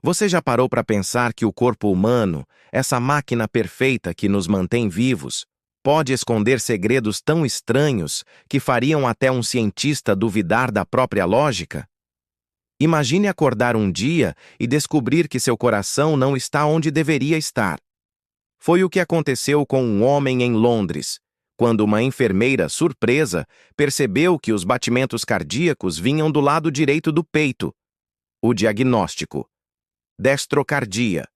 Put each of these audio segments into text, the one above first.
Você já parou para pensar que o corpo humano, essa máquina perfeita que nos mantém vivos, pode esconder segredos tão estranhos que fariam até um cientista duvidar da própria lógica? Imagine acordar um dia e descobrir que seu coração não está onde deveria estar. Foi o que aconteceu com um homem em Londres, quando uma enfermeira, surpresa, percebeu que os batimentos cardíacos vinham do lado direito do peito. O diagnóstico: destrocardia,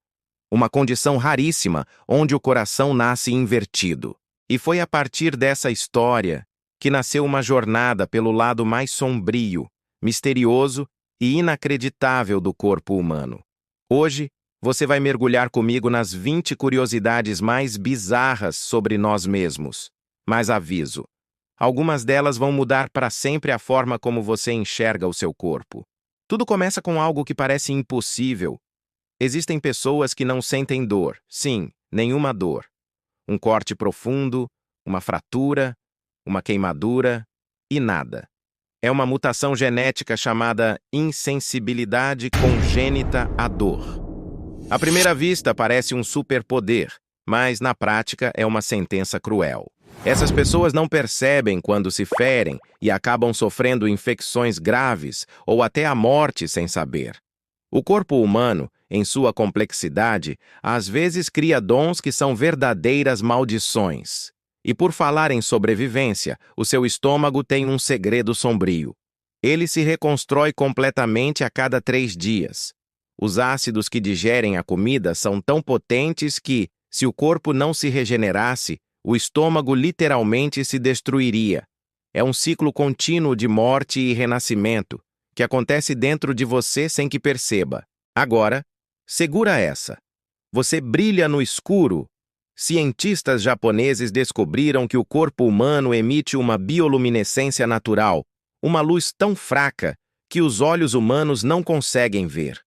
uma condição raríssima onde o coração nasce invertido. E foi a partir dessa história que nasceu uma jornada pelo lado mais sombrio, misterioso e inacreditável do corpo humano. Hoje, você vai mergulhar comigo nas 20 curiosidades mais bizarras sobre nós mesmos. Mas aviso, algumas delas vão mudar para sempre a forma como você enxerga o seu corpo. Tudo começa com algo que parece impossível. Existem pessoas que não sentem dor, sim, nenhuma dor. Um corte profundo, uma fratura, uma queimadura e nada. É uma mutação genética chamada insensibilidade congênita à dor. À primeira vista parece um superpoder, mas na prática é uma sentença cruel. Essas pessoas não percebem quando se ferem e acabam sofrendo infecções graves ou até a morte sem saber. O corpo humano, em sua complexidade, às vezes cria dons que são verdadeiras maldições. E por falar em sobrevivência, o seu estômago tem um segredo sombrio. Ele se reconstrói completamente a cada 3 dias. Os ácidos que digerem a comida são tão potentes que, se o corpo não se regenerasse, o estômago literalmente se destruiria. É um ciclo contínuo de morte e renascimento, que acontece dentro de você sem que perceba. Agora, segura essa. Você brilha no escuro. Cientistas japoneses descobriram que o corpo humano emite uma bioluminescência natural, uma luz tão fraca que os olhos humanos não conseguem ver.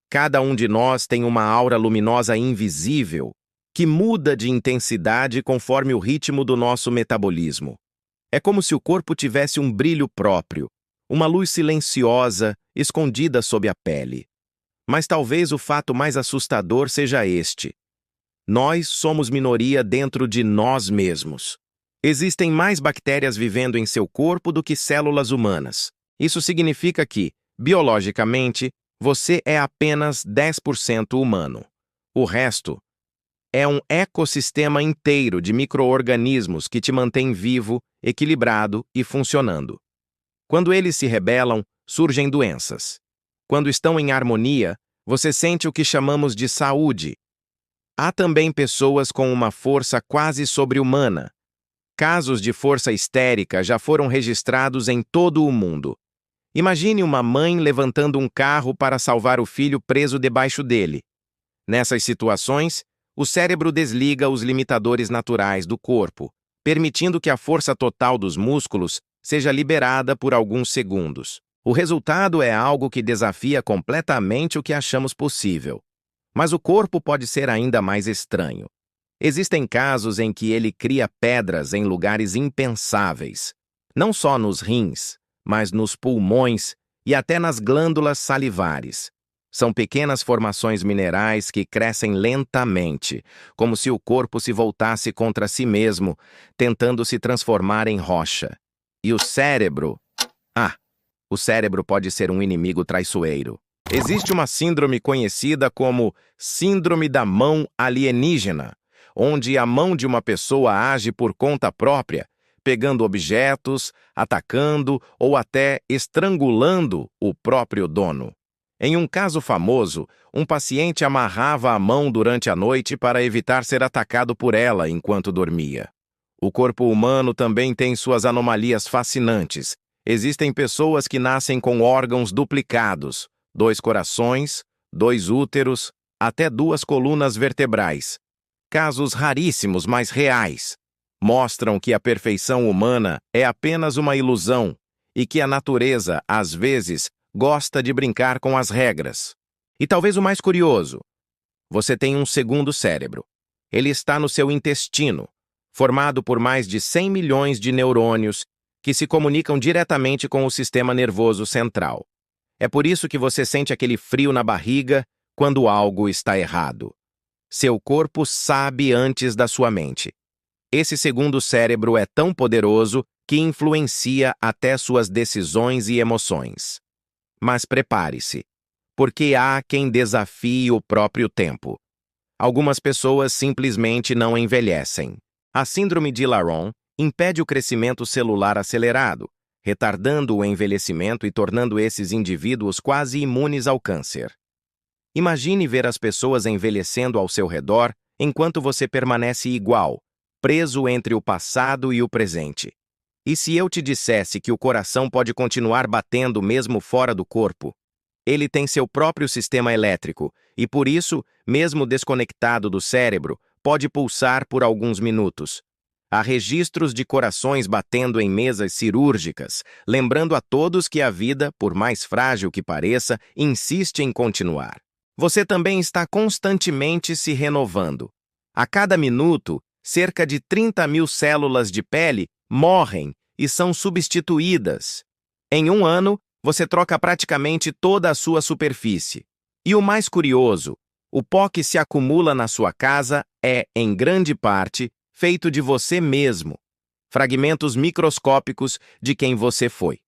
Cada um de nós tem uma aura luminosa invisível, que muda de intensidade conforme o ritmo do nosso metabolismo. É como se o corpo tivesse um brilho próprio, uma luz silenciosa, escondida sob a pele. Mas talvez o fato mais assustador seja este: nós somos minoria dentro de nós mesmos. Existem mais bactérias vivendo em seu corpo do que células humanas. Isso significa que, biologicamente, você é apenas 10% humano. O resto é um ecossistema inteiro de micro-organismos que te mantém vivo, equilibrado e funcionando. Quando eles se rebelam, surgem doenças. Quando estão em harmonia, você sente o que chamamos de saúde. Há também pessoas com uma força quase sobre-humana. Casos de força histérica já foram registrados em todo o mundo. Imagine uma mãe levantando um carro para salvar o filho preso debaixo dele. Nessas situações, o cérebro desliga os limitadores naturais do corpo, permitindo que a força total dos músculos seja liberada por alguns segundos. O resultado é algo que desafia completamente o que achamos possível. Mas o corpo pode ser ainda mais estranho. Existem casos em que ele cria pedras em lugares impensáveis, não só nos rins, mas nos pulmões e até nas glândulas salivares. São pequenas formações minerais que crescem lentamente, como se o corpo se voltasse contra si mesmo, tentando se transformar em rocha. E o cérebro? O cérebro pode ser um inimigo traiçoeiro. Existe uma síndrome conhecida como Síndrome da Mão Alienígena, onde a mão de uma pessoa age por conta própria, pegando objetos, atacando ou até estrangulando o próprio dono. Em um caso famoso, um paciente amarrava a mão durante a noite para evitar ser atacado por ela enquanto dormia. O corpo humano também tem suas anomalias fascinantes. Existem pessoas que nascem com órgãos duplicados, 2 corações, 2 úteros, até 2 colunas vertebrais. Casos raríssimos, mas reais. Mostram que a perfeição humana é apenas uma ilusão e que a natureza, às vezes, gosta de brincar com as regras. E talvez o mais curioso: você tem um segundo cérebro. Ele está no seu intestino, formado por mais de 100 milhões de neurônios que se comunicam diretamente com o sistema nervoso central. É por isso que você sente aquele frio na barriga quando algo está errado. Seu corpo sabe antes da sua mente. Esse segundo cérebro é tão poderoso que influencia até suas decisões e emoções. Mas prepare-se, porque há quem desafie o próprio tempo. Algumas pessoas simplesmente não envelhecem. A síndrome de Laron impede o crescimento celular acelerado, retardando o envelhecimento e tornando esses indivíduos quase imunes ao câncer. Imagine ver as pessoas envelhecendo ao seu redor enquanto você permanece igual, preso entre o passado e o presente. E se eu te dissesse que o coração pode continuar batendo mesmo fora do corpo? Ele tem seu próprio sistema elétrico e, por isso, mesmo desconectado do cérebro, pode pulsar por alguns minutos. Há registros de corações batendo em mesas cirúrgicas, lembrando a todos que a vida, por mais frágil que pareça, insiste em continuar. Você também está constantemente se renovando. A cada minuto, cerca de 30.000 células de pele morrem e são substituídas. Em um ano, você troca praticamente toda a sua superfície. E o mais curioso, o pó que se acumula na sua casa é, em grande parte, feito de você mesmo. Fragmentos microscópicos de quem você foi.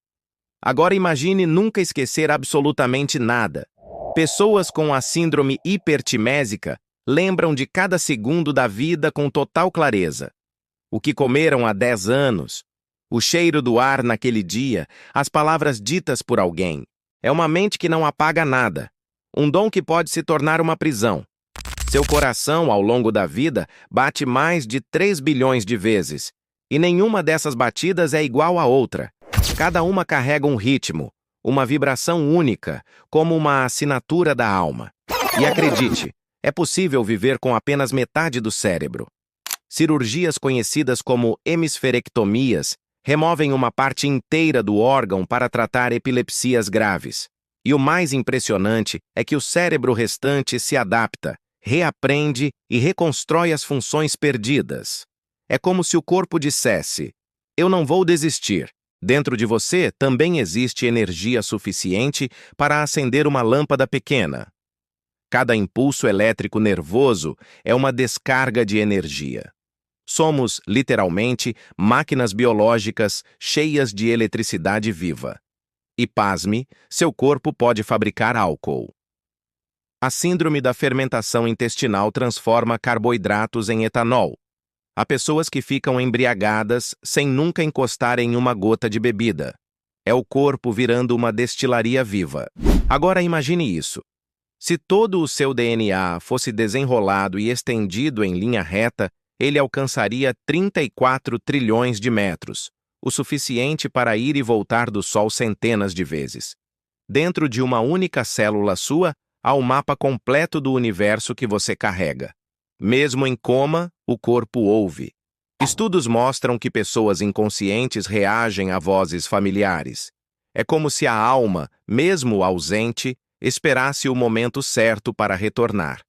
Agora imagine nunca esquecer absolutamente nada. Pessoas com a síndrome hipertimésica lembram de cada segundo da vida com total clareza. O que comeram há 10 anos, o cheiro do ar naquele dia, as palavras ditas por alguém. É uma mente que não apaga nada. Um dom que pode se tornar uma prisão. Seu coração, ao longo da vida, bate mais de 3 bilhões de vezes. E nenhuma dessas batidas é igual à outra. Cada uma carrega um ritmo, uma vibração única, como uma assinatura da alma. E acredite, é possível viver com apenas metade do cérebro. Cirurgias conhecidas como hemisferectomias removem uma parte inteira do órgão para tratar epilepsias graves. E o mais impressionante é que o cérebro restante se adapta, reaprende e reconstrói as funções perdidas. É como se o corpo dissesse: eu não vou desistir. Dentro de você também existe energia suficiente para acender uma lâmpada pequena. Cada impulso elétrico nervoso é uma descarga de energia. Somos, literalmente, máquinas biológicas cheias de eletricidade viva. E, pasme, seu corpo pode fabricar álcool. A síndrome da fermentação intestinal transforma carboidratos em etanol. Há pessoas que ficam embriagadas sem nunca encostar em uma gota de bebida. É o corpo virando uma destilaria viva. Agora imagine isso. Se todo o seu DNA fosse desenrolado e estendido em linha reta, ele alcançaria 34 trilhões de metros, o suficiente para ir e voltar do Sol centenas de vezes. Dentro de uma única célula sua, há o mapa completo do universo que você carrega. Mesmo em coma, o corpo ouve. Estudos mostram que pessoas inconscientes reagem a vozes familiares. É como se a alma, mesmo ausente, esperasse o momento certo para retornar.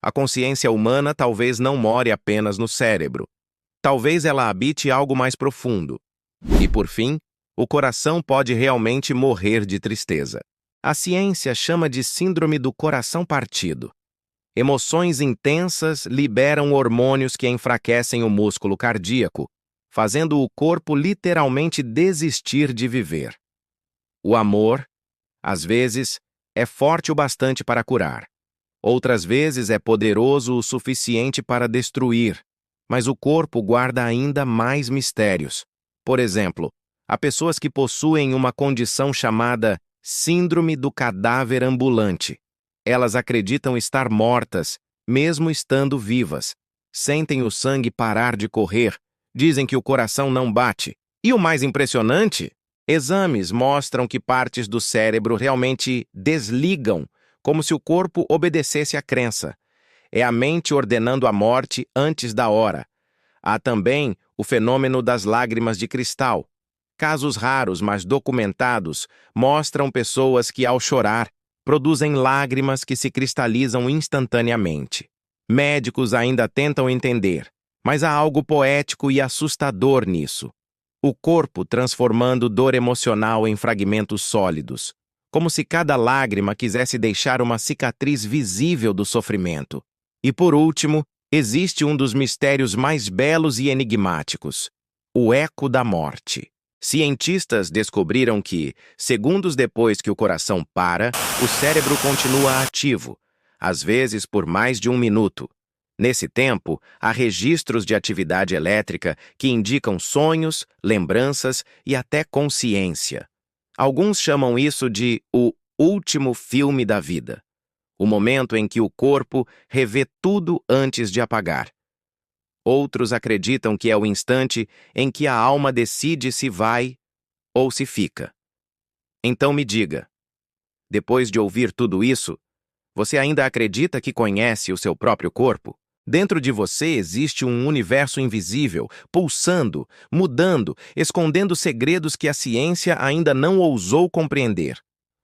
A consciência humana talvez não more apenas no cérebro. Talvez ela habite algo mais profundo. E, por fim, o coração pode realmente morrer de tristeza. A ciência chama de síndrome do coração partido. Emoções intensas liberam hormônios que enfraquecem o músculo cardíaco, fazendo o corpo literalmente desistir de viver. O amor, às vezes, é forte o bastante para curar. Outras vezes é poderoso o suficiente para destruir, mas o corpo guarda ainda mais mistérios. Por exemplo, há pessoas que possuem uma condição chamada síndrome do cadáver ambulante. Elas acreditam estar mortas, mesmo estando vivas. Sentem o sangue parar de correr, dizem que o coração não bate. E o mais impressionante? Exames mostram que partes do cérebro realmente desligam, como se o corpo obedecesse à crença. É a mente ordenando a morte antes da hora. Há também o fenômeno das lágrimas de cristal. Casos raros, mas documentados, mostram pessoas que, ao chorar, produzem lágrimas que se cristalizam instantaneamente. Médicos ainda tentam entender, mas há algo poético e assustador nisso. O corpo transformando dor emocional em fragmentos sólidos, como se cada lágrima quisesse deixar uma cicatriz visível do sofrimento. E por último, existe um dos mistérios mais belos e enigmáticos: o eco da morte. Cientistas descobriram que, segundos depois que o coração para, o cérebro continua ativo, às vezes por mais de 1 minuto. Nesse tempo, há registros de atividade elétrica que indicam sonhos, lembranças e até consciência. Alguns chamam isso de o último filme da vida, o momento em que o corpo revê tudo antes de apagar. Outros acreditam que é o instante em que a alma decide se vai ou se fica. Então me diga, depois de ouvir tudo isso, você ainda acredita que conhece o seu próprio corpo? Dentro de você existe um universo invisível, pulsando, mudando, escondendo segredos que a ciência ainda não ousou compreender.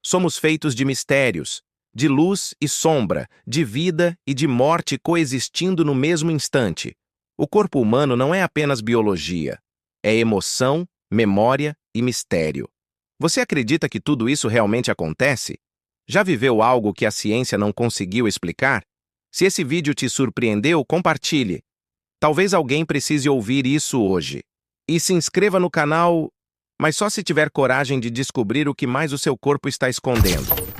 Somos feitos de mistérios, de luz e sombra, de vida e de morte coexistindo no mesmo instante. O corpo humano não é apenas biologia, é emoção, memória e mistério. Você acredita que tudo isso realmente acontece? Já viveu algo que a ciência não conseguiu explicar? Se esse vídeo te surpreendeu, compartilhe. Talvez alguém precise ouvir isso hoje. E se inscreva no canal, mas só se tiver coragem de descobrir o que mais o seu corpo está escondendo.